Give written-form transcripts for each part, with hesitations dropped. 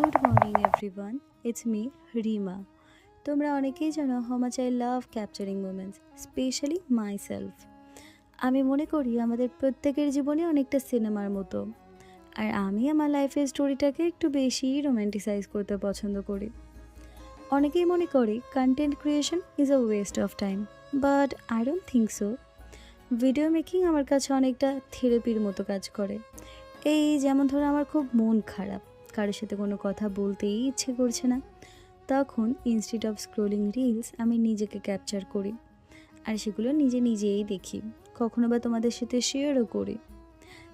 Good morning everyone, it's me Rima. তোমরা অনেকেই জানো how much I love capturing moments, specially my self. আমি মনে করি আমাদের প্রত্যেকের জীবনে অনেকটা সিনেমার মতো, আর আমি আমার লাইফের স্টোরিটাকে একটু বেশি রোম্যান্টিসাইজ করতে পছন্দ করি। অনেকেই মনে করে content creation is a West of time, but I don't think so. Video making আমার কাছে অনেকটা থেরাপির মতো কাজ করে। এই যেমন ধরো, আমার খুব মন খারাপ, কারোর সাথে কোনো কথা বলতেই ইচ্ছে করছে না, তখন ইনস্টিড অফ স্ক্রোলিং রিলস আমি নিজেকে ক্যাপচার করি, আর সেগুলো নিজে নিজেই দেখি, কখনো বা তোমাদের সাথে শেয়ারও করি।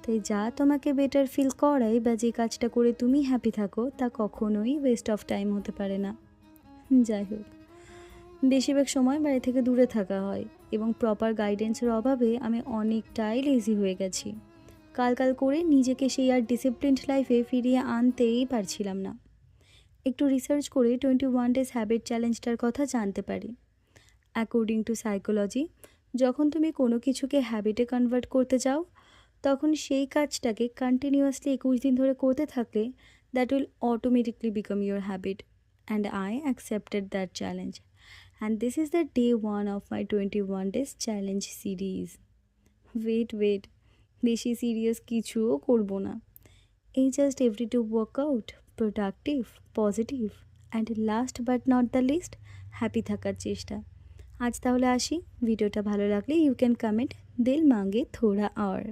তাই যা তোমাকে বেটার ফিল করায় বা যে কাজটা করে তুমি হ্যাপি থাকো, তা কখনোই ওয়েস্ট অফ টাইম হতে পারে না। যাই হোক, বেশিরভাগ সময় বাড়ি থেকে দূরে থাকা হয় এবং প্রপার গাইডেন্সের অভাবে আমি অনেকটাই লেজি হয়ে গেছি। কাল কাল করে নিজেকে সেই আর ডিসিপ্লিনড লাইফে ফিরিয়ে আনতেই পারছিলাম না। একটু রিসার্চ করে 21 ডেজ হ্যাবিট চ্যালেঞ্জটার কথা জানতে পারি। অ্যাকর্ডিং টু সাইকোলজি, যখন তুমি কোনো কিছুকে হ্যাবিটে কনভার্ট করতে চাও, তখন সেই কাজটাকে কন্টিনিউয়াসলি 21 দিন ধরে করতে থাকলে that will automatically become your habit. And I accepted that challenge, and this is the day 1 of my 21 days challenge series. Wait, বেশি সিরিয়াস কিছুও করব না। এই just everyday workout, productive, positive, and last but not the least, happy থাকার চেষ্টা। আজ তাহলে আসি। ভিডিওটা ভালো লাগলে ইউ ক্যান কমেন্ট, দিল মাঙ্গে থোড়া আর।